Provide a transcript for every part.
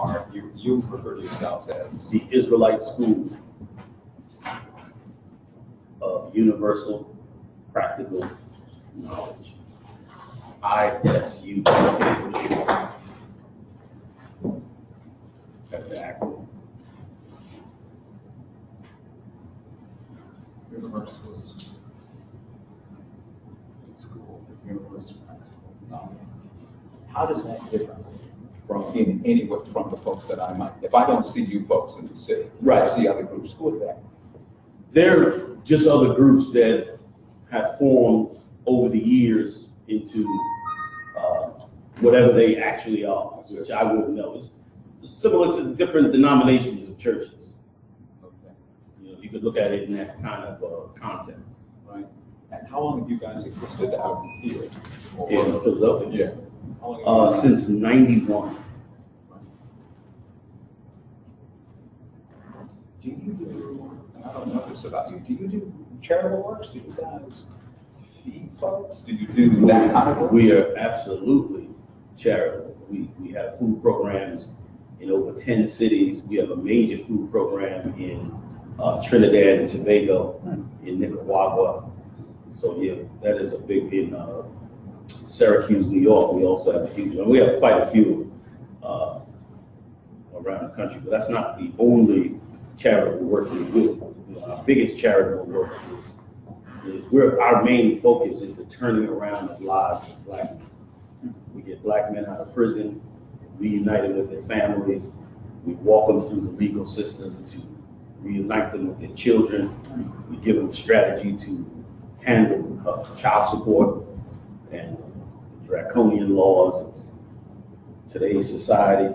are, you refer to yourselves as the Israelite School of Universal Practical Knowledge. ISU. That's the acronym. Universalist School of Universal Practical Knowledge. How does that differ from from the folks that I might, if I don't see you folks in the city, right. I see other groups, who are that? They're just other groups that have formed over the years into whatever they actually are, which I wouldn't know. It's similar to different denominations of churches. Okay. You know, you could look at it in that kind of context. Right. And how long have you guys existed out here? In Philadelphia? Yeah. How long have Since '91. Do you do, and I don't know this about you, do you do charitable works? Do you guys feed folks? Do you do that kind of work? We are absolutely charitable. We have food programs in over 10 cities. We have a major food program in Trinidad and Tobago, in Nicaragua. So yeah, that is a big, in Syracuse, New York, we also have a huge one. We have quite a few around the country, but that's not the only charitable work we do. You know, our biggest charitable work is our main focus is the turning around of lives of Black men. We get Black men out of prison, reunite them with their families. We walk them through the legal system to reunite them with their children. We give them a strategy to handle child support and draconian laws of today's society.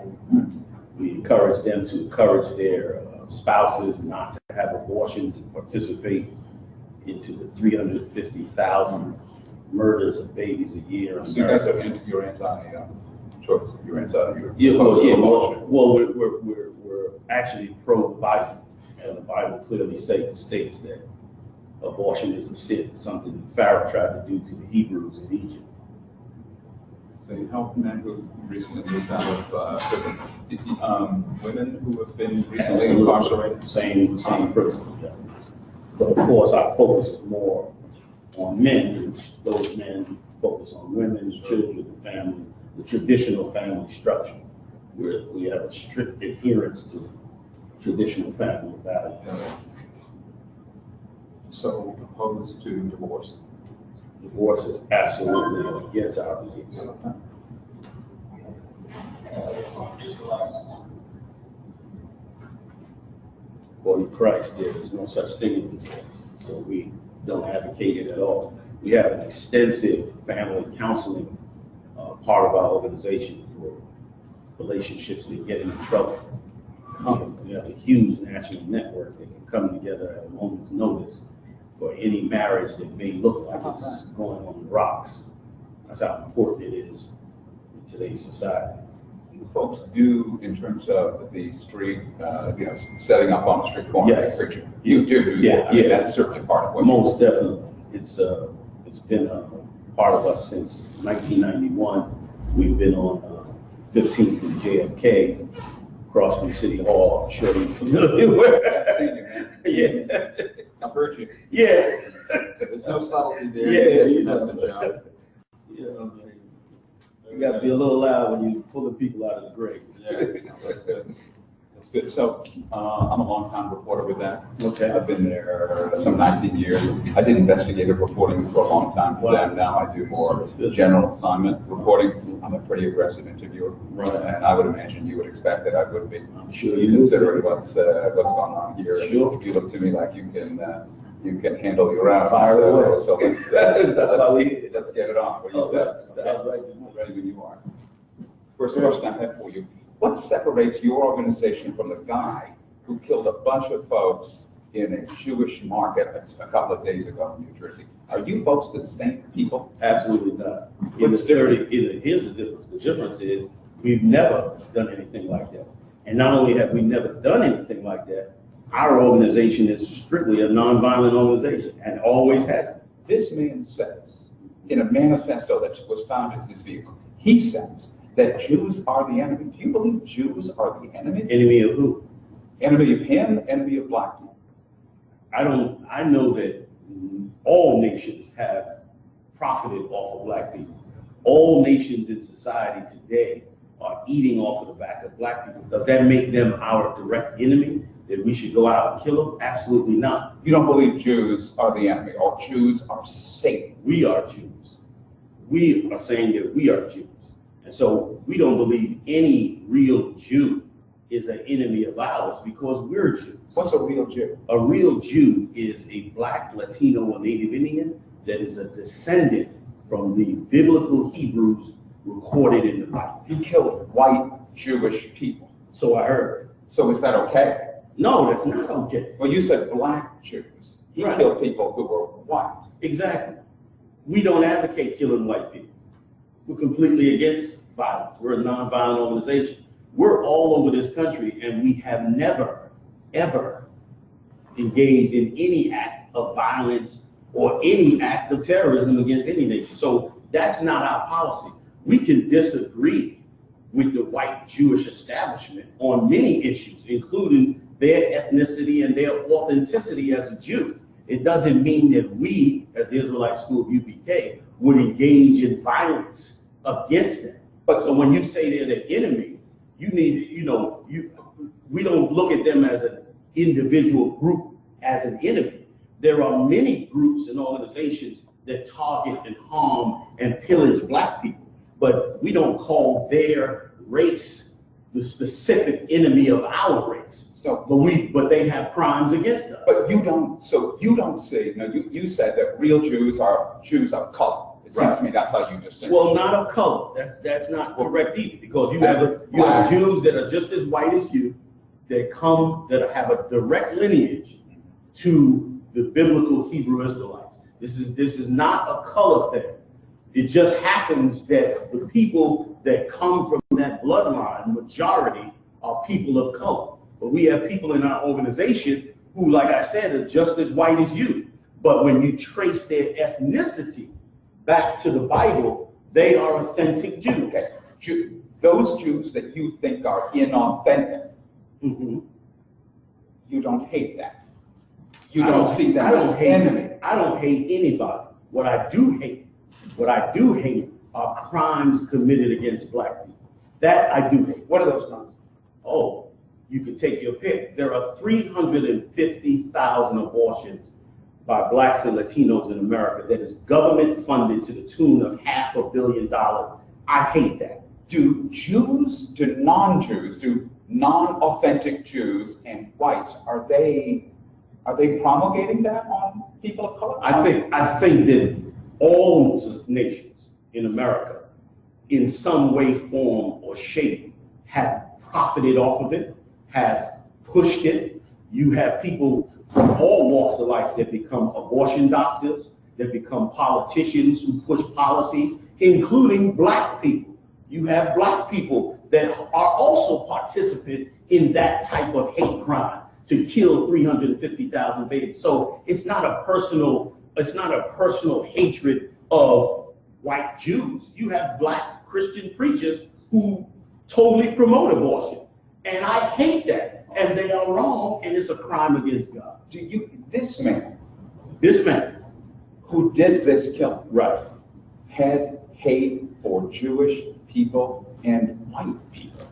We encourage them to encourage their spouses not to have abortions and participate into the 350,000 murders of babies a year. So you guys are you're anti-choice. You're anti. Well, we're actually pro-Bible, and the Bible clearly states that abortion is a sin, something that Pharaoh tried to do to the Hebrews in Egypt. So you help men who recently moved out of prison, women who have been recently incarcerated? Same principle. Yeah. But of course, our focus is more on men, which those men focus on women, children, and families, the traditional family structure, where we have a strict adherence to traditional family values. So opposed to divorce? Divorce is absolutely against our beliefs. According to Christ, there is no such thing as divorce, so we don't advocate it at all. We have an extensive family counseling part of our organization for relationships that get in trouble. We have a huge national network that can come together at a moment's notice for any marriage that may look like it's going on the rocks. That's how important it is in today's society. You folks do, in terms of the street, setting up on the street corner, yes. Preaching. You do. Yeah, That's certainly part of what. Most definitely, it's been a part of us since 1991. We've been on 15th and JFK, across from City Hall. I'm sure you're familiar with it. I've seen you, man. Yeah. I've heard you. Yeah. There's no subtlety there. Yeah, you know. You got to be a little loud when you pull the people out of the grave. Yeah, that's good. That's good. So I'm a long-time reporter with that. Okay. I've been there some 19 years. I did investigative reporting for a long time for them. Now I do more general assignment reporting. I'm a pretty aggressive interviewer, right. And I would imagine you would expect that I would be. I'm sure you considering what's going on here. Sure. You look to me like you can handle your rounds. Fire away. So let's get it on. What do you say? Sounds right. Ready when you are. First question I have for you. What separates your organization from the guy who killed a bunch of folks in a Jewish market a couple of days ago in New Jersey? Are you folks the same people? Absolutely not. Here's the difference. The difference is we've never done anything like that. And not only have we never done anything like that, our organization is strictly a nonviolent organization and always has been. This man says, in a manifesto that was found in his vehicle, he says that Jews are the enemy. Do you believe Jews are the enemy? Enemy of who? Enemy of him, enemy of black people. I know that all nations have profited off of black people. All nations in society today are eating off of the back of black people. Does that make them our direct enemy, that we should go out and kill them? Absolutely not. You don't believe Jews are the enemy, or Jews are Satan. We are Jews. We are saying that we are Jews. And so we don't believe any real Jew is an enemy of ours because we're Jews. What's a real Jew? A real Jew is a black, Latino, or Native Indian that is a descendant from the biblical Hebrews recorded in the Bible. He killed white Jewish people. So I heard. So is that okay? No, that's not okay. Well, you said black Jews. He Right. killed people who were white. Exactly. We don't advocate killing white people. We're completely against violence. We're a nonviolent organization. We're all over this country, and we have never, ever engaged in any act of violence or any act of terrorism against any nation. So that's not our policy. We can disagree with the white Jewish establishment on many issues, including their ethnicity and their authenticity as a Jew. It doesn't mean that we, as the Israelite School of UPK, would engage in violence against them. But so when you say they're the enemy, you need, we don't look at them as an individual group as an enemy. There are many groups and organizations that target and harm and pillage black people, but we don't call their race the specific enemy of our race. So, But they have crimes against us. but you don't say, you said that real Jews are Jews of color. It seems to me that's how you distinguish. Well, not of color. That's not correct either, because you have Jews that are just as white as you, that have a direct lineage to the biblical Hebrew Israelites. This is not a color thing. It just happens that the people that come from that bloodline, majority, are people of color. But we have people in our organization who, like I said, are just as white as you. But when you trace their ethnicity back to the Bible, they are authentic Jews. Okay. Those Jews that you think are inauthentic, you don't hate that. You don't see them as enemy. I don't hate anybody. What I do hate are crimes committed against black people. That I do hate. What are those crimes? Oh, you can take your pick. There are 350,000 abortions by blacks and Latinos in America that is government funded to the tune of $500 million. I hate that. Do non-Jews, do non-authentic Jews and whites, are they promulgating that on people of color? I think that all nations in America, in some way, form, or shape, have profited off of it, have pushed it. You have people from all walks of life that become abortion doctors, that become politicians who push policies, including black people. You have black people that are also participant in that type of hate crime to kill 350,000 babies. So it's not a personal hatred of white Jews. You have black Christian preachers who totally promote abortion. And I hate that. And they are wrong, and it's a crime against God. This man who did this killing, right, had hate for Jewish people and white people.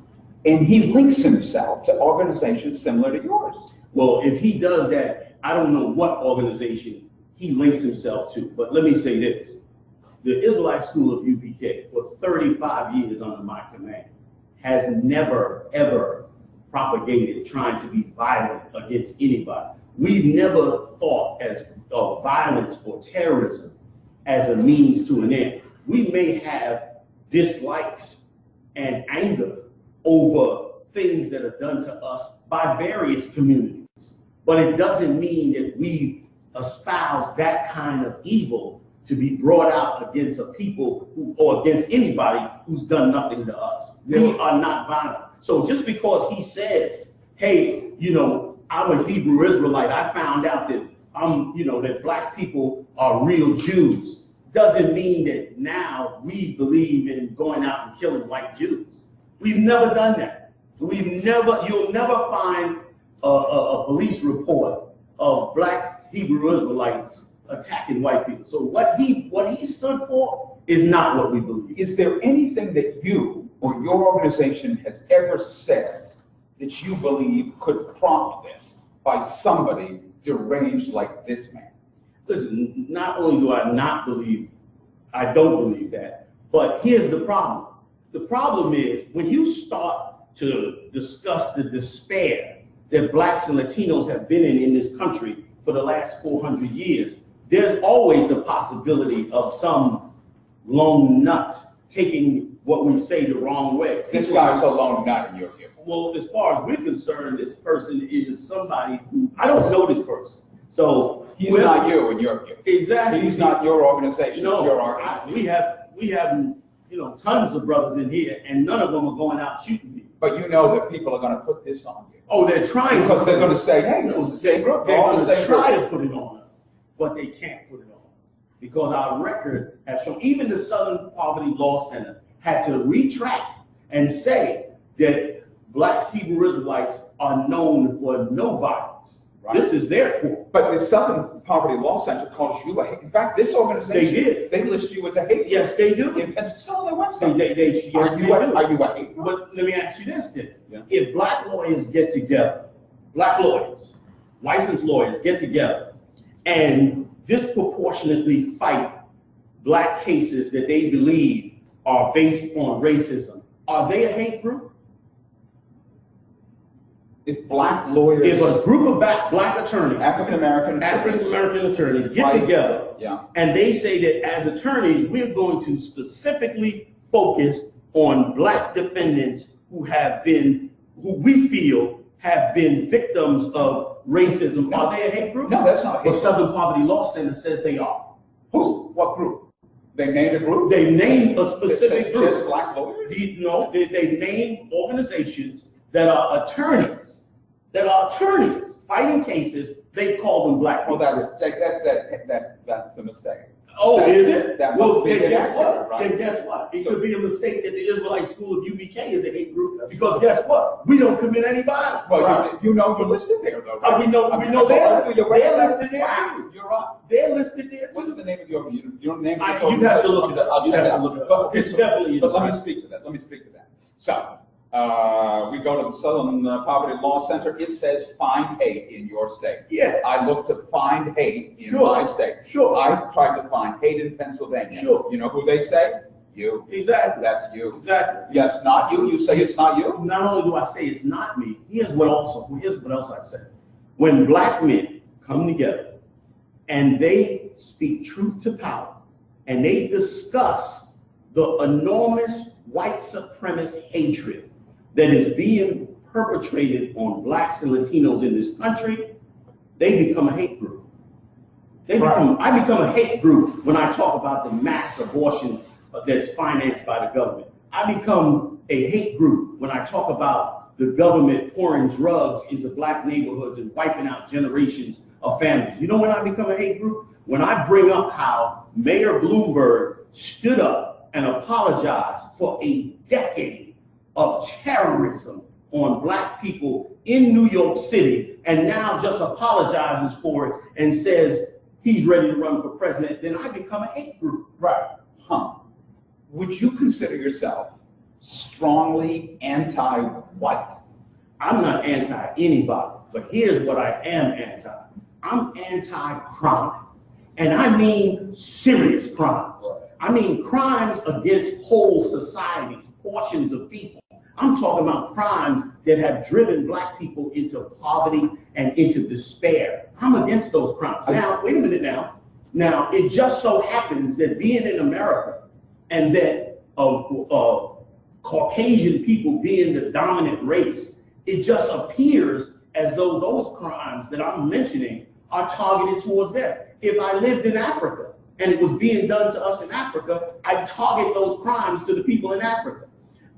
And he links himself to organizations similar to yours. Well, if he does that, I don't know what organization he links himself to. But let me say this. The Israelite School of UPK, for 35 years under my command, has never, ever propagated trying to be violent against anybody. We've never thought of violence or terrorism as a means to an end. We may have dislikes and anger over things that are done to us by various communities, but it doesn't mean that we espouse that kind of evil to be brought out against a people or against anybody who's done nothing to us. We are not violent. So just because he says, hey, I'm a Hebrew Israelite, I found out that that black people are real Jews, doesn't mean that now we believe in going out and killing white Jews. We've never done that. You'll never find a police report of black Hebrew Israelites attacking white people. So what he stood for is not what we believe. Is there anything that you or your organization has ever said that you believe could prompt this by somebody deranged like this man? Listen, not only do I don't believe that, but here's the problem. The problem is when you start to discuss the despair that blacks and Latinos have been in this country for the last 400 years, there's always the possibility of some lone nut taking what we say the wrong way. This guy's a lone nut in your view. Well, as far as we're concerned, this person is somebody who, I don't know this person. So he's not you in your view. Exactly. He's not your organization. No, it's your organization. we have tons of brothers in here, and none of them are going out shooting people. But you know that people are going to put this on you. Oh, they're trying because they're going to say, hey, it's the same group. They're going to try to put it on us, but they can't put it on us because our record has shown. Even the Southern Poverty Law Center had to retract and say that black Hebrew Israelites are known for no violence. Right. This is their court. But the Southern Poverty Law Center calls you a hate. In fact, this organization, they did. They list you as a hate. Yes, they do. It's on their website. Are you a hate? But let me ask you this then. Yeah. If black lawyers get together, black lawyers, licensed lawyers get together and disproportionately fight black cases that they believe are based on racism, are they a hate group? If black lawyers, if a group of black attorneys, African American attorneys get together, and they say that as attorneys, we're going to specifically focus on black defendants who we feel have been victims of racism. No. Are they a hate group? No, that's not a hate group. The Southern Poverty Law Center says they are. Who? What group? They named a group? They named a specific group. Just black lawyers? They named organizations that are attorneys fighting cases. They call them black. Well, that's a mistake. Oh, is it? Well, then guess what? Right? Then guess what? It could be a mistake that the Israelite School of UBK is a hate group because guess what? We don't commit any violence. Well, right. you know you're listed there, though. Right? We know they're listed there too. You're right. They're listed there too. What's the name of your name? You have to look it up. But it's definitely. But let me speak to that. So. We go to the Southern Poverty Law Center. It says find hate in your state. Yeah. I look to find hate in my state. Sure. I tried to find hate in Pennsylvania. Sure. You know who they say? You. Exactly. That's you. Exactly. Yes, not you. You say it's not you. Not only do I say it's not me, here's what else I say. When black men come together and they speak truth to power and they discuss the enormous white supremacist hatred that is being perpetrated on blacks and Latinos in this country, they become a hate group. I become a hate group when I talk about the mass abortion that's financed by the government. I become a hate group when I talk about the government pouring drugs into black neighborhoods and wiping out generations of families. You know when I become a hate group? When I bring up how Mayor Bloomberg stood up and apologized for a decade of terrorism on black people in New York City and now just apologizes for it and says he's ready to run for president, then I become a hate group. Right. Would you consider yourself strongly anti-white? I'm not anti-anybody, but here's what I am anti. I'm anti-crime, and I mean serious crimes. Right. I mean crimes against whole societies, portions of people. I'm talking about crimes that have driven black people into poverty and into despair. I'm against those crimes. Now, wait a minute now. Now, it just so happens that being in America and that Caucasian people being the dominant race, it just appears as though those crimes that I'm mentioning are targeted towards them. If I lived in Africa and it was being done to us in Africa, I'd target those crimes to the people in Africa.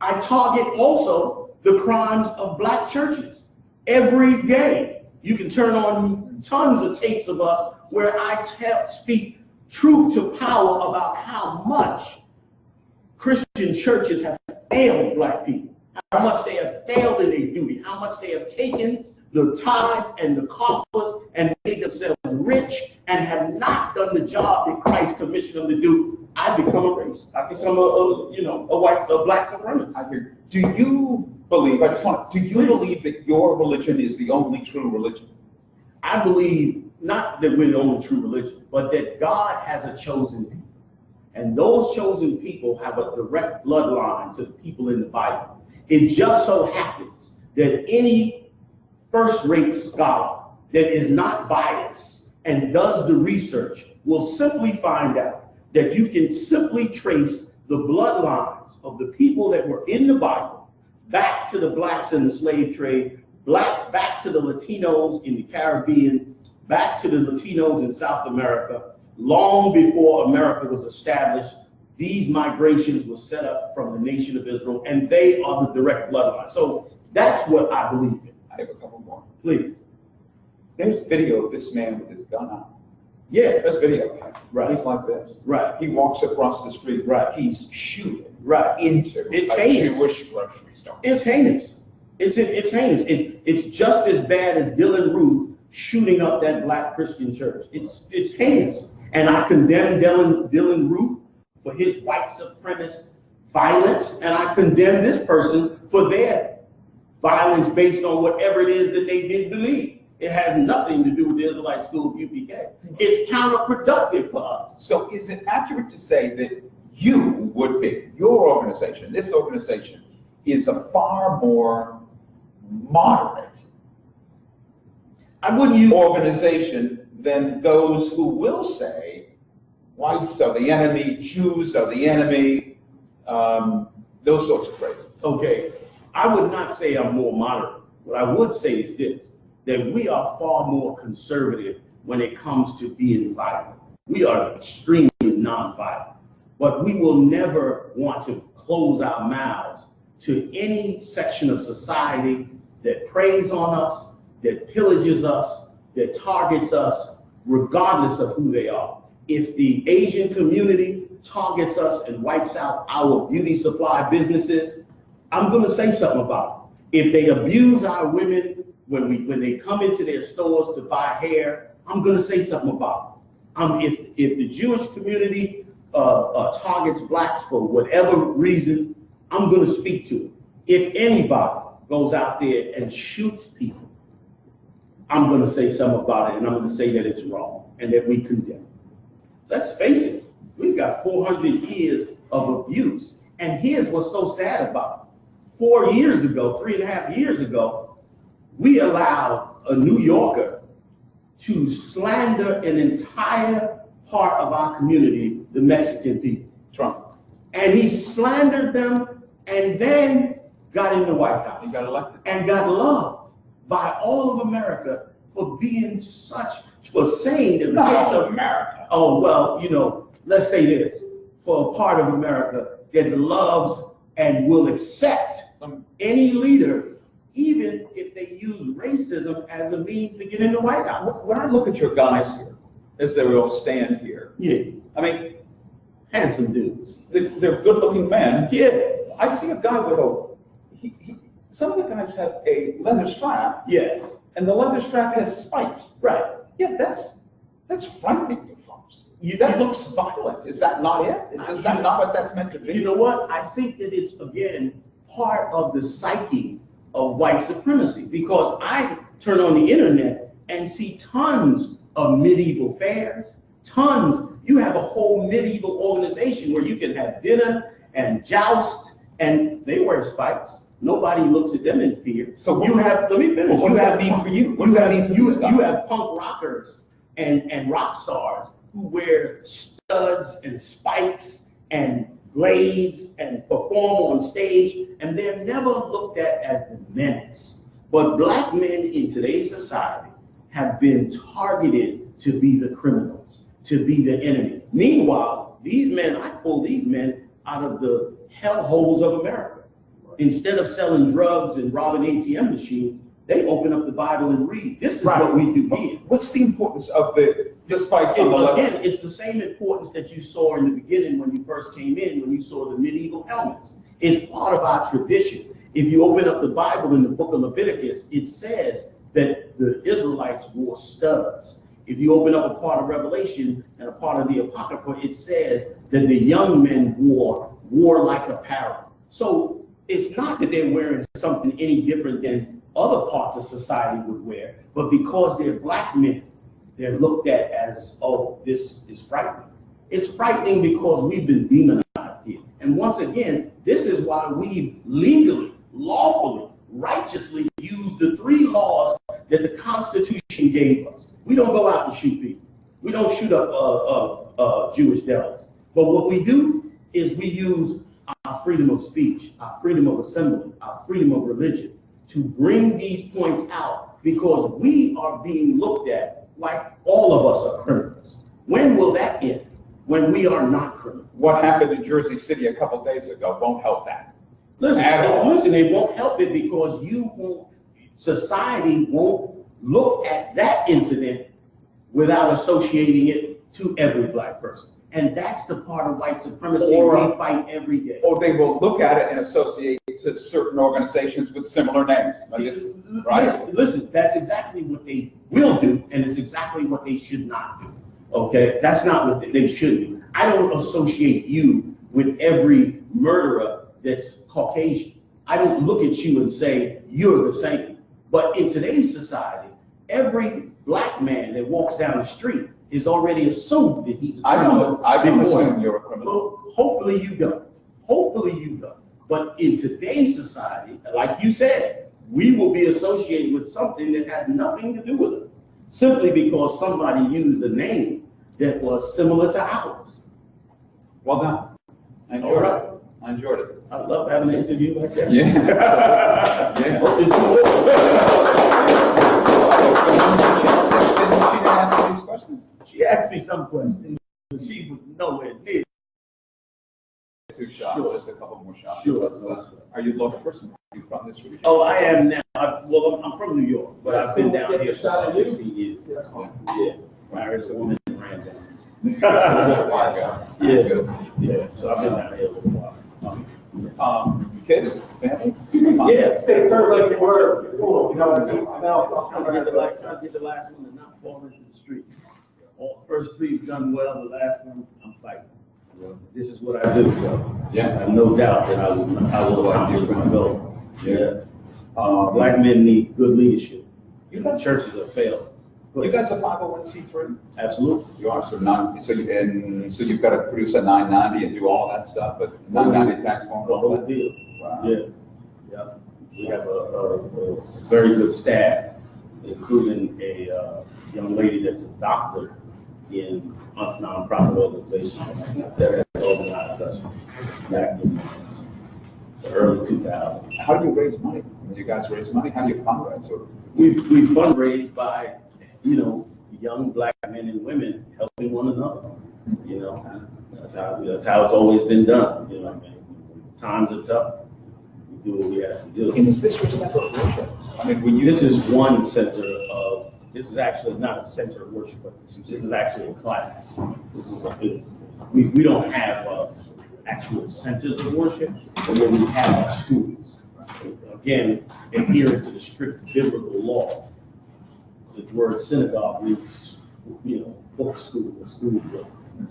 I target also the crimes of black churches. Every day, you can turn on tons of tapes of us where I speak truth to power about how much Christian churches have failed black people, how much they have failed in their duty, how much they have taken the tithes and the coffers and made themselves rich and have not done the job that Christ commissioned them to do. I become a racist. I become a black supremacist. I hear. Do you believe? Do you believe that your religion is the only true religion? I believe not that we're the only true religion, but that God has a chosen people. And those chosen people have a direct bloodline to the people in the Bible. It just so happens that any first-rate scholar that is not biased and does the research will simply find out that you can simply trace the bloodlines of the people that were in the Bible back to the blacks in the slave trade, back to the Latinos in the Caribbean, back to the Latinos in South America. Long before America was established, these migrations were set up from the nation of Israel, and they are the direct bloodline. So that's what I believe in. I have a couple more. Please. There's video of this man with his gun out. Yeah. There's video. Right. He's like this. Right. He walks across the street. Right. He's shooting Right. into It's a heinous. Jewish grocery store. It's heinous. It's heinous. It's just as bad as Dylan Ruth shooting up that black Christian church. It's heinous. And I condemn Dylan Ruth for his white supremacist violence, and I condemn this person for their violence based on whatever it is that they did believe. It has nothing to do with the Israelite School of UPK. It's counterproductive for us. So is it accurate to say that you would be, your organization, this organization, is a far more moderate organization than those who will say whites are the enemy, Jews are the enemy, those sorts of phrases? Okay, I would not say I'm more moderate. What I would say is this, that we are far more conservative when it comes to being violent. We are extremely nonviolent, but we will never want to close our mouths to any section of society that preys on us, that pillages us, that targets us, regardless of who they are. If the Asian community targets us and wipes out our beauty supply businesses, I'm going to say something about it. If they abuse our women when they come into their stores to buy hair, I'm going to say something about it. If the Jewish community targets blacks for whatever reason, I'm going to speak to it. If anybody goes out there and shoots people, I'm going to say something about it, and I'm going to say that it's wrong and that we condemn it. Let's face it, we've got 400 years of abuse. And here's what's so sad about it. 4 years ago, 3.5 years ago, we allowed a New Yorker to slander an entire part of our community, the Mexican people. Trump. And he slandered them and then got in the White House. He got elected. And got loved by all of America for saying that Not all of America. Oh, well, let's say this, for a part of America that loves and will accept any leader, even if they use racism as a means to get in the White House. When I look at your guys here, as they all stand here, Yeah. I mean, Handsome dudes. they're good-looking men. Yeah. I see a guy with some of the guys have a leather strap, Yes. and the leather strap has spikes. Right. Yeah, that's frightening to folks. You- That looks violent. Is that not it? Is that not what that's meant to be? You know what? I think that it's, again, part of the psyche of white supremacy, because I turn on the internet and see tons of medieval fairs, tons. You have a whole medieval organization where you can have dinner and joust, and they wear spikes. Nobody looks at them in fear. So you have, let me finish. What does that mean for you? What does that mean for you? You have punk rockers and rock stars who wear studs and spikes and blades and perform on stage, and they're never looked at as the menace. But black men in today's society have been targeted to be the criminals, to be the enemy. Meanwhile, I pull these men out of the hellholes of America. Instead of selling drugs and robbing ATM machines, They open up the Bible and read. This is what we do here. What's the importance of this fight on the level? Again, it's the same importance that you saw in the beginning when you first came in, when you saw the medieval elements. It's part of our tradition. If you open up the Bible in the book of Leviticus, it says that the Israelites wore studs. If you open up a part of Revelation and a part of the Apocrypha, it says that the young men wore warlike apparel. So it's not that they're wearing something any different than other parts of society would wear, but because they're black men, they're looked at as, oh, this is frightening. It's frightening because we've been demonized here. And once again, this is why we legally, lawfully, righteously use the 3 laws that the Constitution gave us. We don't go out and shoot people. We don't shoot up Jewish delis. But what we do is we use our freedom of speech, our freedom of assembly, our freedom of religion to bring these points out, because we are being looked at like all of us are criminals. When will that end? When we are not criminals. What happened in Jersey City a couple days ago won't help that. Listen, it won't help it because society won't look at that incident without associating it to every black person. And that's the part of white supremacy we fight every day. Or they will look at it and associate it to certain organizations with similar names. Right? Listen, that's exactly what they will do, and it's exactly what they should not do. Okay? That's not what they should do. I don't associate you with every murderer that's Caucasian. I don't look at you and say, you're the same. But in today's society, every black man that walks down the street is already assumed that he's a criminal. I don't assume you're a criminal. Well, hopefully you don't. Hopefully you don't. But in today's society, like you said, we will be associated with something that has nothing to do with it, simply because somebody used a name that was similar to ours. Well done. I enjoyed it. I enjoyed it. I love having an interview like that. Yeah. She didn't ask me these questions. She asked me some questions, but she was nowhere near. 2 shots, just a couple more shots. Sure. Are you a local person? Are you from this region? Oh, I am now. I'm from New York, but I've been down here for about 15 years. Yeah. Married a woman and ran down. Yeah. So I've been down here a little while. Kids, family? Yeah. Stay firm like you were before, you know what I mean? I did the last one to not fall into the street. All first 3 have done well. The last one, I'm fighting. This is what I do, so Yeah. I have no doubt that I will accomplish my goal. Yeah. Black men need good leadership. Churches are failing. You guys are 501c3? Absolutely. You are, so you've got to produce a 990 and do all that stuff, but 990 tax form, The all whole that? deal. Wow. Yeah. We have a very good staff, including a young lady that's a doctor in a nonprofit organization that has organized us back in the early 2000s. How do you raise money? When you guys raise money, how do you fundraise? We fundraise by, young black men and women helping one another. That's how it's always been done. You know what I mean? Times are tough. We do what we have to do. And is this your center of worship? I mean, This is one center of. This is actually not a center of worship, but this is actually a class. We don't have actual centers of worship, but what we have are schools. Again, adhering to the strict biblical law. The word synagogue means, book school, or school book,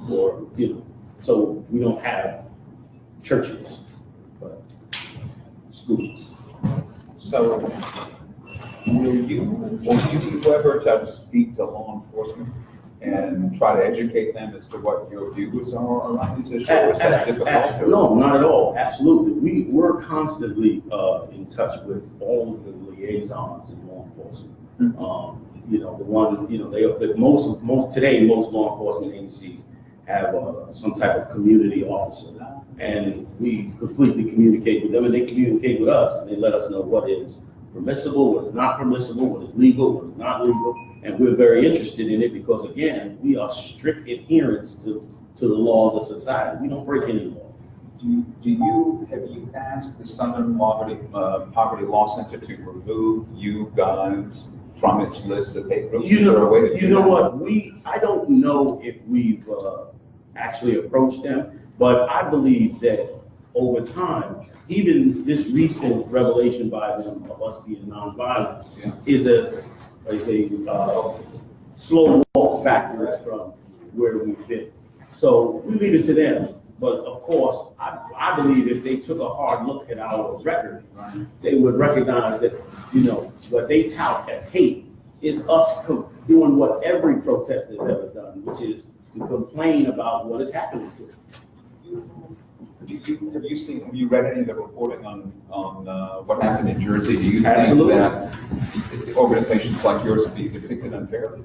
or, so we don't have churches, but schools. So, will you ever try to speak to law enforcement and try to educate them as to what your views are around these issues? Is that difficult? No, not at all. Absolutely. We're constantly in touch with all of the liaisons in law enforcement. The ones, most law enforcement agencies have some type of community officer, and we completely communicate with them, and they communicate with us, and they let us know what is permissible, what is not permissible, what is legal, what is not legal, and we're very interested in it because, again, we are strict adherents to the laws of society. We don't break any law. Have you asked the Southern Poverty Law Center to remove you guys from its list of hate groups? Is there a way to do You know that? what, I don't know if we've actually approached them, but I believe that over time, even this recent revelation by them of us being nonviolent is a slow walk backwards from where we've been. So we leave it to them. But of course, I believe if they took a hard look at our record, they would recognize that, what they tout as hate is us doing what every protester has ever done, which is to complain about what is happening to them. Have you read any of the reporting on what happened in Jersey? Do you Absolutely. think that organizations like yours are being depicted unfairly?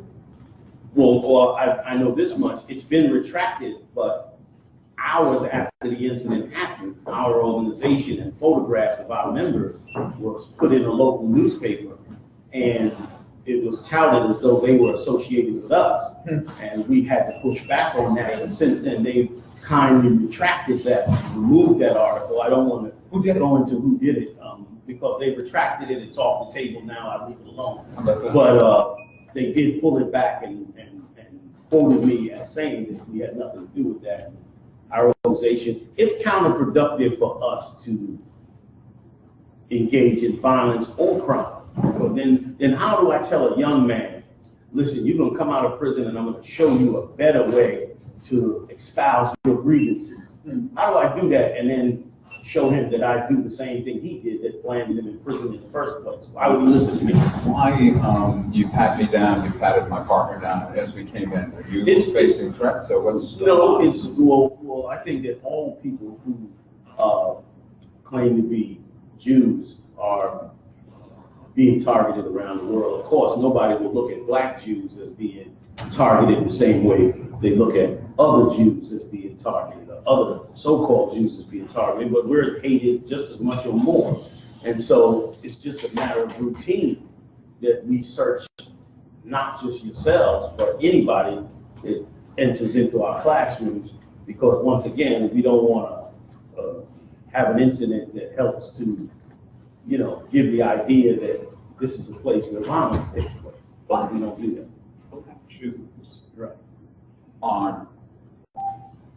Well, I know this much. It's been retracted, but hours after the incident happened, our organization and photographs of our members was put in a local newspaper, and it was touted as though they were associated with us, and we had to push back on that. And since then, they've kindly retracted that, removed that article. I don't want to go into who did it, because they've retracted it. It's off the table now. I leave it alone. But they did pull it back and quoted me as saying that we had nothing to do with that. Our organization, it's counterproductive for us to engage in violence or crime. But then how do I tell a young man, listen, you're gonna come out of prison and I'm gonna show you a better way to espouse your grievances? How do I do that and then show him that I do the same thing he did that landed him in prison in the first place? Why would he listen to me? Why, you pat me down, you patted my partner down as we came in. Are you facing threats, or what's going on? Well, I think that all people who claim to be Jews are being targeted around the world. Of course, nobody will look at Black Jews as being targeted the same way they look at other Jews as being targeted, or other so-called Jews as being targeted, but we're hated just as much or more. And so it's just a matter of routine that we search not just yourselves, but anybody that enters into our classrooms, because once again, we don't want to have an incident that helps to, give the idea that this is a place where violence takes place, but we don't do that. Black Jews. Right.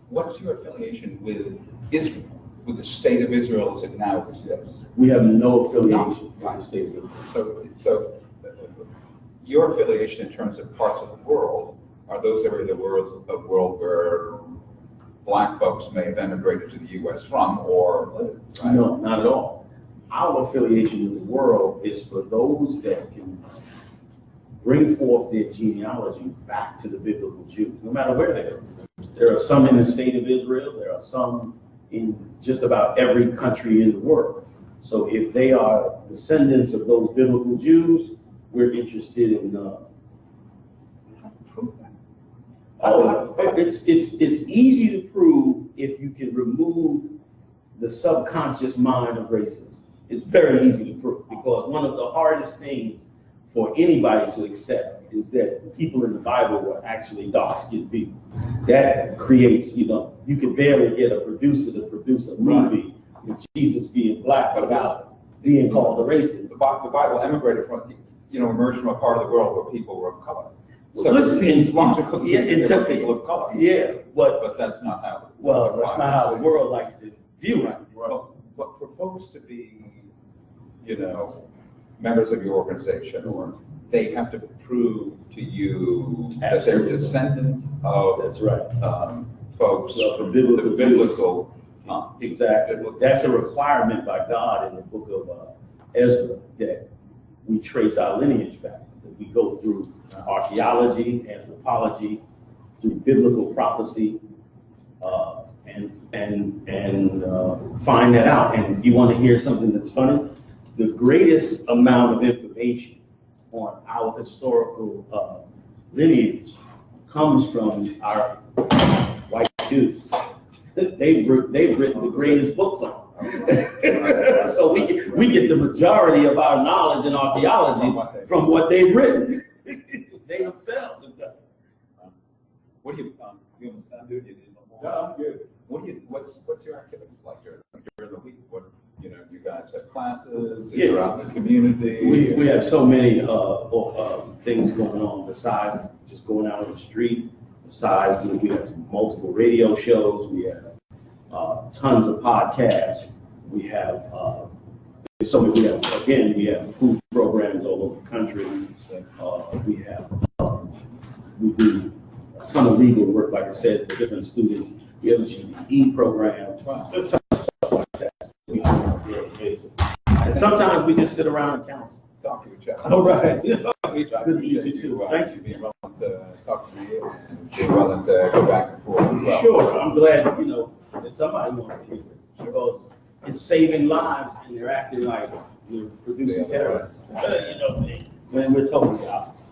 What's your affiliation with Israel, with the state of Israel as it now exists? We have no affiliation with the state of Israel. So your affiliation in terms of parts of the world are those areas of the world where Black folks may have emigrated to the U.S. from or lived, right? No, not at all. Our affiliation with the world is for those that can bring forth their genealogy back to the biblical Jews, no matter where they are. There are some in the state of Israel. There are some in just about every country in the world. So if they are descendants of those biblical Jews, we're interested in Prove that. it's easy to prove if you can remove the subconscious mind of racism. It's very easy to prove, because one of the hardest things for anybody to accept is that people in the Bible were actually dark-skinned people. That creates, you can barely get a producer to produce a movie with Jesus being Black without being called a racist. The Bible emigrated from, emerged from a part of the world where people were of color. So it seems logical to people of color. Yeah, but that's not how. That's not how the world likes to view it. But for folks to be, members of your organization, or they have to prove to you that they're descendants of folks from the biblical. Exactly. That's a requirement by God in the book of Ezra, that we trace our lineage back, that we go through archaeology, anthropology, through biblical prophecy, and find that out. And you want to hear something that's funny? The greatest amount of information on our historical lineage comes from our white Jews. They've written the greatest books on it. So we get the majority of our knowledge in archaeology from what they've written. They themselves have done it. What do you understand? Yeah, I'm good. What's your activities like during the week? What, you guys have classes, Yeah. you're out in the community? We have so many things going on besides just going out on the street. Besides, we have multiple radio shows. We have tons of podcasts. We have we have food programs all over the country. We do a ton of legal work, like I said, for different students. We have a GED program. There's tons of stuff like that. And sometimes we just sit around and counsel. Talk to each other. All right. Good to meet you too. Thanks. You being willing to talk to me and being willing to go back and forth as well. Sure, I'm glad, that somebody wants to hear this, because it's saving lives and they're acting like we're producing terrorists. When we're totally opposite.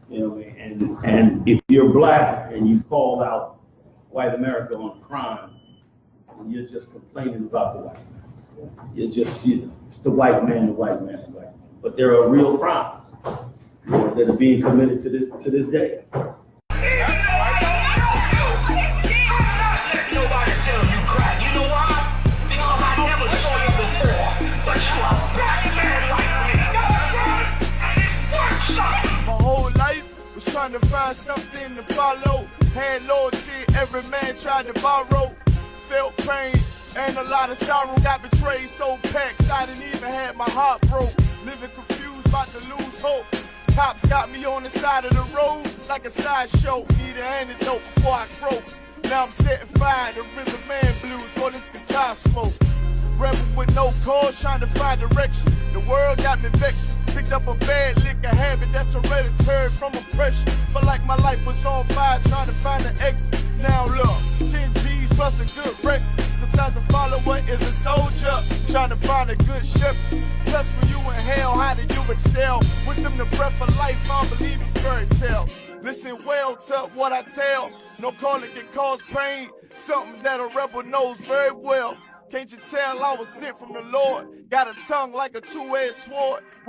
And if you're black and you call out white America on crime, and you're just complaining about the white man. You're just, it's the white man, the white man, the white man. But there are real crimes that are being committed to this day. Trying to find something to follow, had loyalty, every man tried to borrow, felt pain and a lot of sorrow, got betrayed, so packed, I didn't even have my heart broke, living confused, about to lose hope, cops got me on the side of the road, like a sideshow, need an antidote before I croak, now I'm setting fire to rhythm man blues, call this guitar smoke. Rebel with no cause, trying to find direction. The world got me vexed. Picked up a bad liquor habit that's hereditary from oppression. Felt like my life was on fire, trying to find an exit. Now look, 10 G's plus a good record. Sometimes a follower is a soldier, trying to find a good shepherd. Plus when you in hell, how do you excel? Wisdom the breath of life, I don't believe in fairy tale. Listen well to what I tell. No calling can cause pain. Something that a rebel knows very well. Can't you tell I was sent from the Lord? Got a tongue like a two-edged sword.